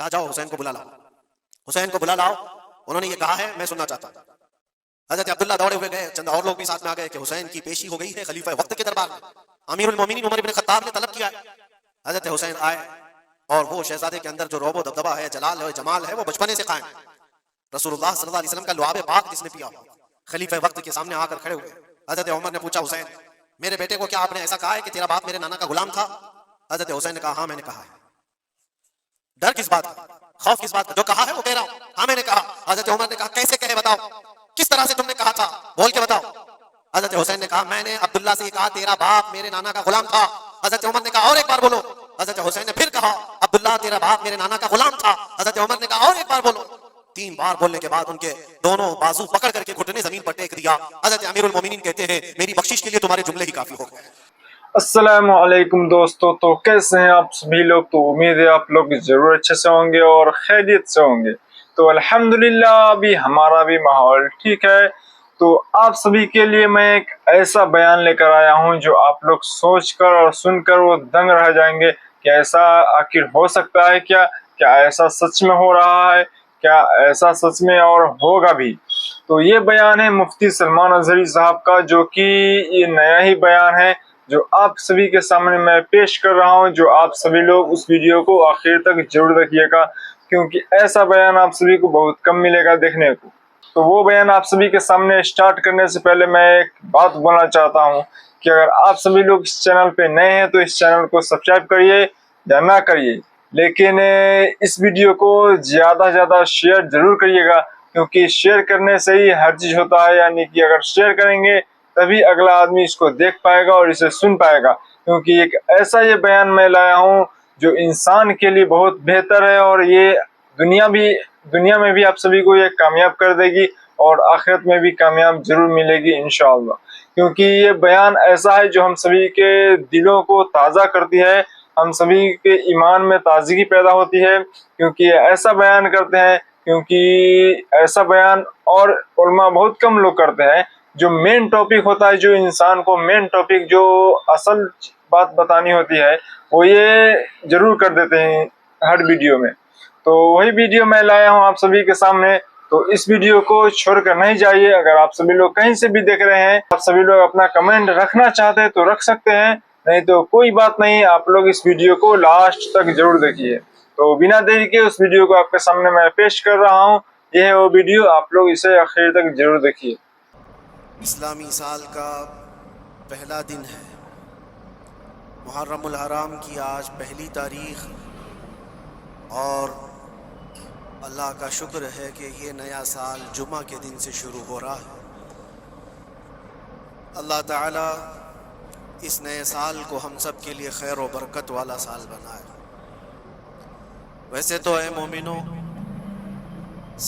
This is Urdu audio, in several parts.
کہا جاؤ حسین کو بلا لاؤ، حسین کو بلا لاؤ، انہوں نے یہ کہا ہے میں سننا چاہتا ہوں۔ حضرت عبداللہ دوڑے ہوئے گئے، چند اور لوگ بھی ساتھ میں آ گئے کہ حسین کی پیشی ہو گئی ہے خلیفہ وقت کے دربار میں، امیر المومنین عمر بن خطاب نے طلب کیا ہے۔ حضرت حسین آئے اور وہ شہزادے کے اندر جو رعب و دبدبہ ہے، جلال ہے، جمال ہے، وہ بچپنے سے قائم ہے۔ رسول اللہ صلی اللہ علیہ وسلم کا لعاب پاک جس نے پیا ہو، خلیفہ وقت کے سامنے آ کر کھڑے ہوئے۔ حضرت عمر نے پوچھا حسین میرے بیٹے کو کیا آپ نے ایسا کہا ہے کہ تیرا باپ میرے نانا کا غلام تھا؟ حضرت حسین نے کہا ہاں میں نے کہا ہے۔ ڈر کس بات کا، خوف کس بات کا؟ جو کہا ہے وہ کہہ رہا ہوں، ہاں میں نے کہا۔ حضرت عمر نے کہا کیسے کہے بتاؤ، کس طرح سے تم نے کہا تھا، بول کے بتاؤ۔ حضرت حسین نے کہا میں نے عبداللہ سے یہ کہا تیرا باپ میرے نانا کا غلام تھا۔ حضرت عمر نے کہا اور ایک بار بولو۔ حضرت حسین نے پھر کہا عبداللہ تیرا باپ میرے نانا کا غلام تھا۔ حضرت عمر نے کہا اور ایک بار بولو۔ 3 بار بولنے کے بعد ان کے دونوں بازو پکڑ کر کے گھٹنے زمین پر ٹیک دیا۔ حضرت امیر المومنین کہتے ہیں میری بخشش کے لیے تمہارے جملے ہی کافی ہو گئے۔ السلام علیکم دوستو، تو کیسے ہیں آپ سبھی لوگ؟ تو امید ہے آپ لوگ ضرور اچھے سے ہوں گے اور خیریت سے ہوں گے۔ تو الحمدللہ ابھی ہمارا بھی ماحول ٹھیک ہے۔ تو آپ سبھی کے لیے میں ایک ایسا بیان لے کر آیا ہوں جو آپ لوگ سوچ کر اور سن کر وہ دنگ رہ جائیں گے کہ ایسا آخر ہو سکتا ہے کیا ایسا سچ میں ہو رہا ہے، کیا ایسا سچ میں اور ہوگا بھی۔ تو یہ بیان ہے مفتی سلمان اظہری صاحب کا، جو کہ یہ نیا ہی بیان ہے جو آپ سبھی کے سامنے میں پیش کر رہا ہوں۔ جو آپ سبھی لوگ اس ویڈیو کو آخر تک ضرور دیکھیے گا، کیونکہ ایسا بیان آپ سبھی کو بہت کم ملے گا دیکھنے کو۔ تو وہ بیان آپ سبھی کے سامنے سٹارٹ کرنے سے پہلے میں ایک بات بولنا چاہتا ہوں کہ اگر آپ سبھی لوگ اس چینل پہ نئے ہیں تو اس چینل کو سبسکرائب کریے یا نہ کریے، لیکن اس ویڈیو کو زیادہ سے زیادہ شیئر ضرور کریے گا، کیونکہ شیئر کرنے سے ہی ہر چیز ہوتا ہے۔ یعنی کہ اگر شیئر کریں گے تبھی اگلا آدمی اس کو دیکھ پائے گا اور اسے سن پائے گا، کیونکہ ایک ایسا یہ بیان میں لایا ہوں جو انسان کے لیے بہت بہتر ہے، اور یہ دنیا میں بھی آپ سبھی کو یہ کامیاب کر دے گی اور آخرت میں بھی کامیاب ضرور ملے گی انشاءاللہ، کیونکہ یہ بیان ایسا ہے جو ہم سبھی کے دلوں کو تازہ کرتی ہے، ہم سبھی کے ایمان میں تازگی پیدا ہوتی ہے، کیونکہ یہ ایسا بیان کرتے ہیں، کیونکہ ایسا بیان اور علماء بہت کم لوگ کرتے ہیں۔ جو مین ٹاپک ہوتا ہے، جو انسان کو مین ٹاپک جو اصل بات بتانی ہوتی ہے، وہ یہ ضرور کر دیتے ہیں ہر ویڈیو میں۔ تو وہی ویڈیو میں لایا ہوں آپ سبھی کے سامنے، تو اس ویڈیو کو چھوڑ کر نہیں جائیے۔ اگر آپ سبھی لوگ کہیں سے بھی دیکھ رہے ہیں، آپ سبھی لوگ اپنا کمنٹ رکھنا چاہتے ہیں تو رکھ سکتے ہیں، نہیں تو کوئی بات نہیں، آپ لوگ اس ویڈیو کو لاسٹ تک ضرور دیکھیے۔ تو بنا دیری کے اس ویڈیو کو آپ کے سامنے میں پیش کر رہا ہوں، یہ ہے وہ ویڈیو، آپ لوگ اسے آخر تک ضرور دیکھیے۔ اسلامی سال کا پہلا دن ہے، محرم الحرام کی آج پہلی تاریخ، اور اللہ کا شکر ہے کہ یہ نیا سال جمعہ کے دن سے شروع ہو رہا ہے۔ اللہ تعالیٰ اس نئے سال کو ہم سب کے لیے خیر و برکت والا سال بنائے۔ ویسے تو اے مومنو،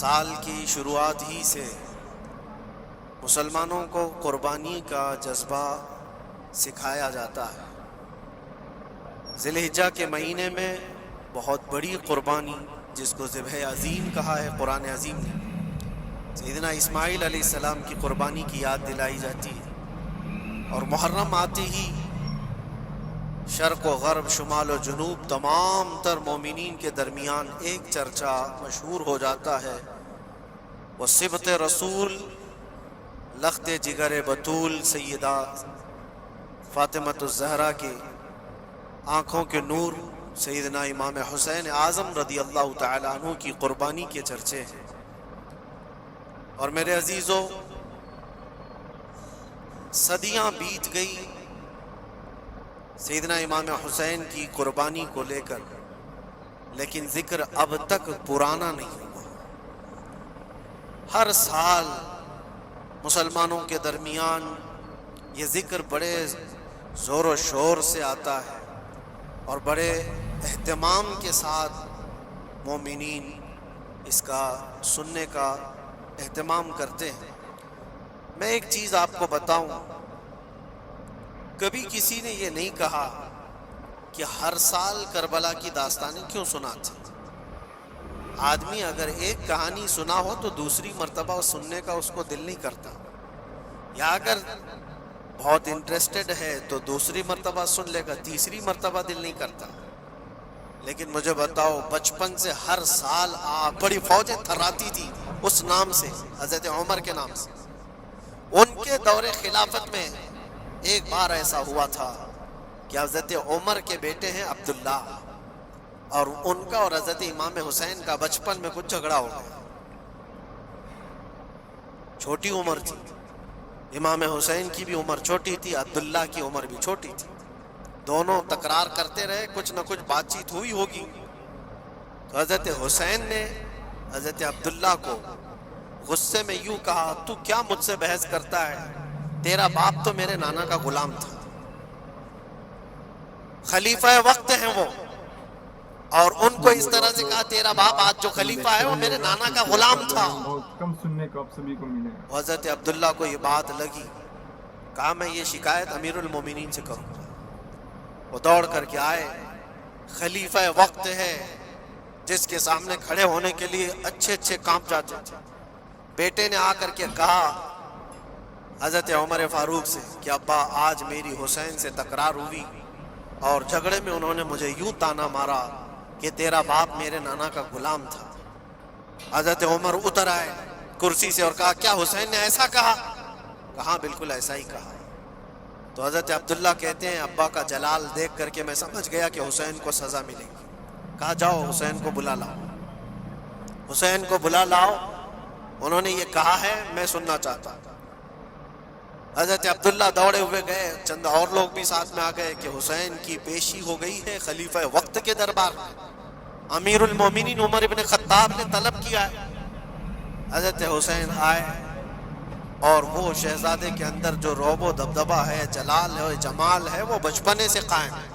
سال کی شروعات ہی سے مسلمانوں کو قربانی کا جذبہ سکھایا جاتا ہے۔ ذی الحجہ کے مہینے میں بہت بڑی قربانی، جس کو ذبح عظیم کہا ہے قرآن عظیم نے، سیدنا اسماعیل علیہ السلام کی قربانی کی یاد دلائی جاتی ہے۔ اور محرم آتے ہی شرق و غرب، شمال و جنوب، تمام تر مومنین کے درمیان ایک چرچا مشہور ہو جاتا ہے، وہ صبت رسول، لخت جگر بطول سیدہ فاطمۃ الزہرا کے آنکھوں کے نور سیدنا امام حسین اعظم رضی اللہ تعالیٰ عنہ کی قربانی کے چرچے ہیں۔ اور میرے عزیزو، صدیاں بیت گئی سیدنا امام حسین کی قربانی کو لے کر، لیکن ذکر اب تک پرانا نہیں ہوا۔ ہر سال مسلمانوں کے درمیان یہ ذکر بڑے زور و شور سے آتا ہے اور بڑے اہتمام کے ساتھ مومنین اس کا سننے کا اہتمام کرتے ہیں۔ میں ایک چیز آپ کو بتاؤں، کبھی کسی نے یہ نہیں کہا کہ ہر سال کربلا کی داستانیں کیوں سناتے۔ آدمی اگر ایک کہانی سنا ہو تو دوسری مرتبہ سننے کا اس کو دل نہیں کرتا، یا اگر بہت انٹرسٹڈ ہے تو دوسری مرتبہ سن لے گا، تیسری مرتبہ دل نہیں کرتا۔ لیکن مجھے بتاؤ بچپن سے ہر سال آپ بڑی فوجیں تھراتی تھی اس نام سے، حضرت عمر کے نام سے. ان کے دور خلافت میں ایک بار ایسا ہوا تھا کہ حضرت عمر کے بیٹے ہیں عبداللہ، اور ان کا اور حضرت امام حسین کا بچپن میں کچھ جھگڑا ہو گیا. چھوٹی عمر تھی، امام حسین کی بھی عمر چھوٹی تھی، عبداللہ کی عمر بھی چھوٹی تھی. دونوں تکرار کرتے رہے، کچھ نہ کچھ بات چیت ہوئی ہوگی. تو حضرت حسین نے حضرت عبداللہ کو غصے میں یوں کہا، تو کیا مجھ سے بحث کرتا ہے؟ تیرا باپ تو میرے نانا کا غلام تھا، خلیفہ وقت ہیں وہ، اور ان کو اس طرح سے کہا تیرا باپ آج جو خلیفہ ہے وہ میرے نانا کا غلام تھا. بہت کم سننے کو آپ سبھی کو ملے گا. حضرت عبداللہ کو یہ بات لگی، کہا میں یہ شکایت امیر المومنین سے کروں گا. وہ دوڑ کر کے آئے، خلیفہ وقت ہے جس کے سامنے کھڑے ہونے کے لیے اچھے اچھے کانپ جاتے تھے. بیٹے نے آ کر کے کہا حضرت عمر فاروق سے کہ ابا آج میری حسین سے تکرار ہوئی اور جھگڑے میں انہوں نے مجھے یوں تانا مارا کہ تیرا باپ میرے نانا کا غلام تھا. حضرت عمر اتر آئے کرسی سے اور کہا کیا حسین نے ایسا کہا؟ کہا بالکل ایسا ہی کہا. تو حضرت عبداللہ کہتے ہیں ابا کا جلال دیکھ کر کے میں سمجھ گیا کہ حسین کو سزا ملے گی. کہا جاؤ حسین کو بلا لاؤ. حسین کو بلا لاؤ، انہوں نے یہ کہا ہے میں سننا چاہتا ہوں. حضرت عبداللہ دوڑے ہوئے گئے، چند اور لوگ بھی ساتھ میں آ گئے کہ حسین کی پیشی ہو گئی ہے خلیفہ وقت کے دربار میں. امیر المومنین عمر ابن خطاب نے طلب کیا ہے. حضرت حسین آئے اور وہ شہزادے کے اندر جو رعب و دبدبہ ہے، جلال ہے، جمال ہے، وہ بچپنے سے قائم ہے.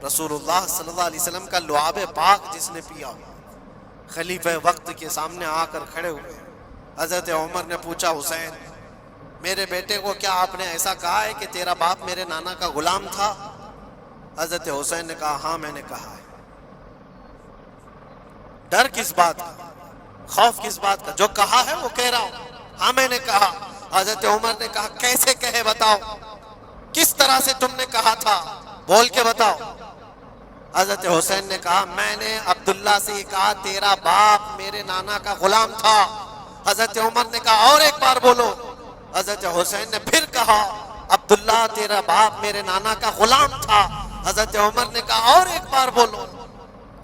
رسول اللہ صلی اللہ علیہ وسلم کا لعاب پاک جس نے پیا ہوا، خلیفہ وقت کے سامنے آ کر کھڑے ہوئے. حضرت عمر نے پوچھا حسین میرے بیٹے کو کیا آپ نے ایسا کہا ہے کہ تیرا باپ میرے نانا کا غلام تھا؟ حضرت حسین نے کہا ہاں میں نے کہا ہے. ڈر کس بات کا، خوف کس بات کا؟ جو کہا ہے وہ کہہ رہا ہوں، ہاں میں نے کہا. حضرت عمر نے کہا کیسے کہے بتاؤ، کس طرح سے تم نے کہا تھا، بول کے بتاؤ. حضرت حسین نے کہا میں نے عبداللہ سے یہ کہا تیرا باپ میرے نانا کا غلام تھا. حضرت عمر نے کہا اور ایک بار بولو. حضرت حسین نے پھر کہا عبداللہ تیرا باپ میرے نانا کا غلام تھا. حضرت عمر نے کہا اور ایک بار بولو.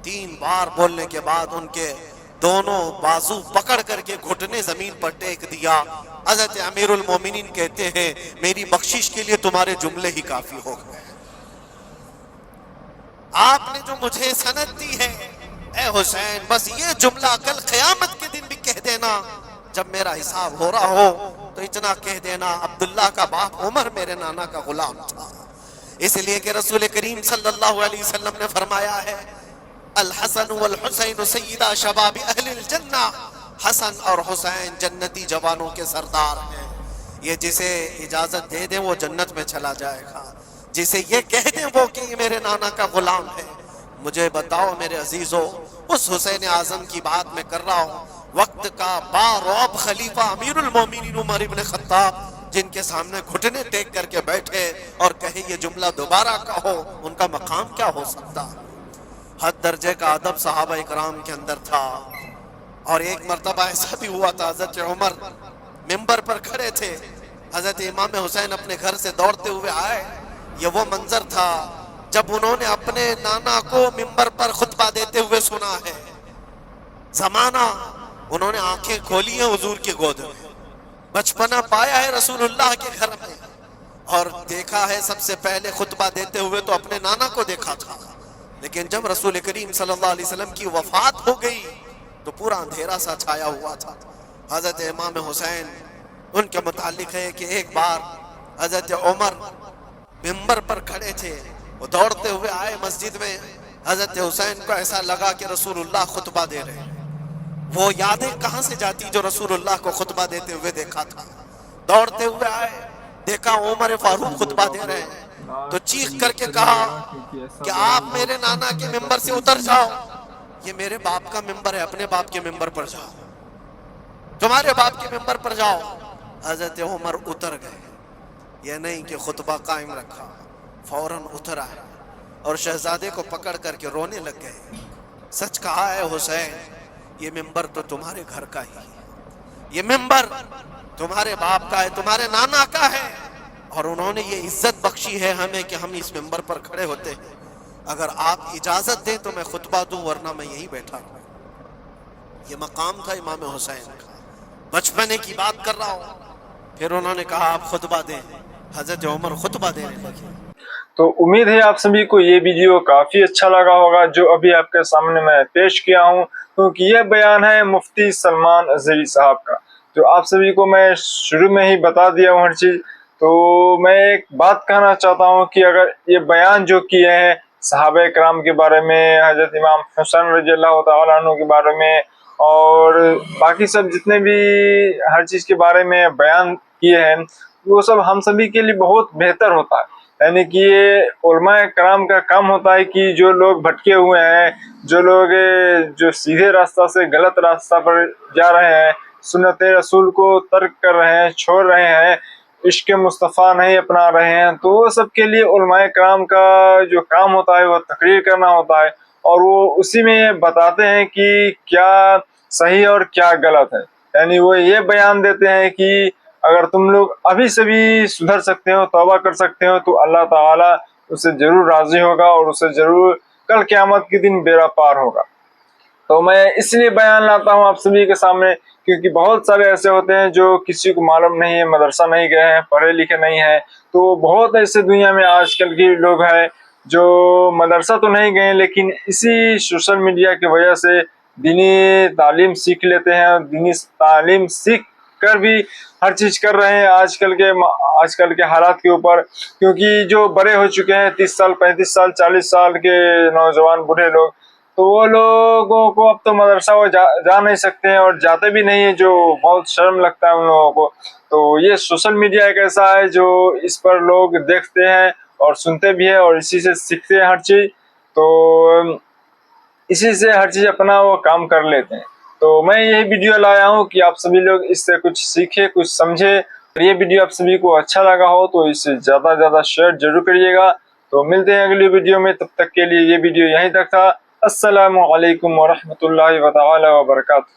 3 بار بولنے کے بعد ان کے دونوں بازو پکڑ کر کے گھٹنے زمین پر ٹیک دیا. حضرت امیر المومنین کہتے ہیں میری بخشش کے لیے تمہارے جملے ہی کافی ہو گئے. آپ نے جو مجھے سند دی ہے اے حسین، بس یہ جملہ کل قیامت کے دن بھی کہہ دینا جب میرا حساب ہو رہا ہو، تو اتنا کہہ دینا عبداللہ کا باپ عمر میرے نانا کا غلام تھا. اس لیے کہ رسول کریم صلی اللہ علیہ وسلم نے فرمایا ہے الحسن والحسین سیدہ شباب اہل الجنہ، حسن اور حسین جنتی جوانوں کے سردار ہیں. یہ جسے اجازت دے دیں وہ جنت میں چلا جائے گا، جسے یہ کہہ دیں وہ کہ یہ میرے نانا کا غلام ہے. مجھے بتاؤ میرے عزیزو، اس حسین اعظم کی بات میں کر رہا ہوں، وقت کا بارعب خلیفہ امیر المومنین عمر ابن خطاب، جن کے سامنے گھٹنے ٹیک کر کے بیٹھے اور کہے یہ جملہ دوبارہ کہو، ان کا مقام کیا ہو سکتا؟ حد درجے کا ادب صحابہ اکرام کے اندر تھا. اور ایک مرتبہ ایسا بھی ہوا تھا، حضرت عمر ممبر پر کھڑے تھے، حضرت امام حسین اپنے گھر سے دوڑتے ہوئے آئے. یہ وہ منظر تھا جب انہوں نے اپنے نانا کو ممبر پر خطبہ دیتے ہوئے سنا ہے. زمانہ انہوں نے آنکھیں کھولی ہیں حضور کی گود میں، بچپنا پایا ہے رسول اللہ کے گھر میں، اور دیکھا ہے سب سے پہلے خطبہ دیتے ہوئے تو اپنے نانا کو دیکھا تھا. لیکن جب رسول کریم صلی اللہ علیہ وسلم کی وفات ہو گئی تو پورا اندھیرا سا چھایا ہوا تھا. حضرت امام حسین ان کے متعلق ہے کہ ایک بار حضرت عمر ممبر پر کھڑے تھے، وہ دوڑتے ہوئے آئے مسجد میں. حضرت حسین کو ایسا لگا کہ رسول اللہ خطبہ دے رہے ہیں. وہ یادیں کہاں سے جاتی جو رسول اللہ کو خطبہ دیتے ہوئے دیکھا تھا. دوڑتے ہوئے آئے، دیکھا عمر فاروق خطبہ دے رہے ہیں، تو چیخ کر کے کہا کہ آپ میرے نانا کے ممبر سے اتر جاؤ، یہ میرے باپ کا ممبر ہے، اپنے باپ کے ممبر پر جاؤ، تمہارے باپ کے ممبر پر جاؤ. حضرت عمر اتر گئے، یہ نہیں کہ خطبہ قائم رکھا، فوراً اتر آئے. اور شہزادے کو پکڑ کر کے رونے لگ گئے. سچ کہا ہے حسین، یہ ممبر تو تمہارے گھر کا ہی ہے، یہ ممبر تمہارے باپ کا ہے، تمہارے نانا کا ہے، اور انہوں نے یہ عزت بخشی ہے ہمیں کہ ہم اس ممبر پر کھڑے ہوتے ہیں. اگر آپ اجازت دیں تو میں خطبہ دوں، ورنہ میں یہیں بیٹھا ہوں. یہ مقام تھا امام حسین کا. بچپنے کی بات کر رہا ہوں. پھر انہوں نے کہا آپ خطبہ دیں. حضرت عمر خطبہ دینے لگے. تو امید ہے آپ سبھی کو یہ ویڈیو کافی اچھا لگا ہوگا جو ابھی آپ کے سامنے میں پیش کیا ہوں، کیونکہ یہ بیان ہے مفتی سلمان اظہری صاحب کا، جو آپ سبھی کو میں شروع میں ہی بتا دیا ہوں ہر چیز. تو میں ایک بات کہنا چاہتا ہوں کہ اگر یہ بیان جو کیے ہیں صحابہ کرام کے بارے میں، حضرت امام حسین رضی اللہ تعالیٰ عنہ کے بارے میں، اور باقی سب جتنے بھی ہر چیز کے بارے میں بیان کیے ہیں، وہ سب ہم سبھی کے لیے بہت بہتر ہوتا ہے. یعنی کہ یہ علماء کرام کا کام ہوتا ہے کہ جو لوگ بھٹکے ہوئے ہیں، جو لوگ جو سیدھے راستہ سے غلط راستہ پر جا رہے ہیں، سنت رسول کو ترک کر رہے ہیں، چھوڑ رہے ہیں، عشق مصطفیٰ نہیں اپنا رہے ہیں، تو وہ سب کے لیے علماء کرام کا جو کام ہوتا ہے وہ تقریر کرنا ہوتا ہے، اور وہ اسی میں بتاتے ہیں کہ کیا صحیح اور کیا غلط ہے. یعنی وہ یہ بیان دیتے ہیں کہ اگر تم لوگ ابھی سے بھی سدھر سکتے ہو، توبہ کر سکتے ہو، تو اللہ تعالیٰ اسے ضرور راضی ہوگا اور اسے ضرور کل قیامت کے دن بیڑا پار ہوگا. تو میں اس لیے بیان لاتا ہوں آپ سبھی کے سامنے کیونکہ بہت سارے ایسے ہوتے ہیں جو کسی کو معلوم نہیں ہے، مدرسہ نہیں گئے ہیں، پڑھے لکھے نہیں ہیں. تو بہت ایسے دنیا میں آج کل کے لوگ ہیں جو مدرسہ تو نہیں گئے لیکن اسی سوشل میڈیا کی وجہ سے دینی تعلیم سیکھ لیتے ہیں، دینی تعلیم سیکھ کر بھی ہر چیز کر رہے ہیں آج کل کے حالات کے اوپر. کیونکہ جو بڑے ہو چکے ہیں 30 سال 35 سال 40 سال کے نوجوان بوڑھے لوگ، تو وہ لوگوں کو اب تو مدرسہ وہ جا نہیں سکتے ہیں اور جاتے بھی نہیں ہیں، جو بہت شرم لگتا ہے ان لوگوں کو. تو یہ سوشل میڈیا ایک ایسا ہے جو اس پر لوگ دیکھتے ہیں اور سنتے بھی ہیں اور اسی سے سیکھتے ہیں ہر چیز. تو اسی سے ہر چیز اپنا وہ کام کر لیتے ہیں. تو میں یہ ویڈیو لایا ہوں کہ آپ سبھی لوگ اس سے کچھ سیکھیں، کچھ سمجھیں. اگر یہ ویڈیو آپ سبھی کو اچھا لگا ہو تو اسے زیادہ زیادہ شیئر ضرور کریے گا. تو ملتے ہیں اگلی ویڈیو میں، تب تک کے لیے یہ ویڈیو یہیں تک تھا. السلام علیکم ورحمۃ اللہ تعالی وبرکاتہ.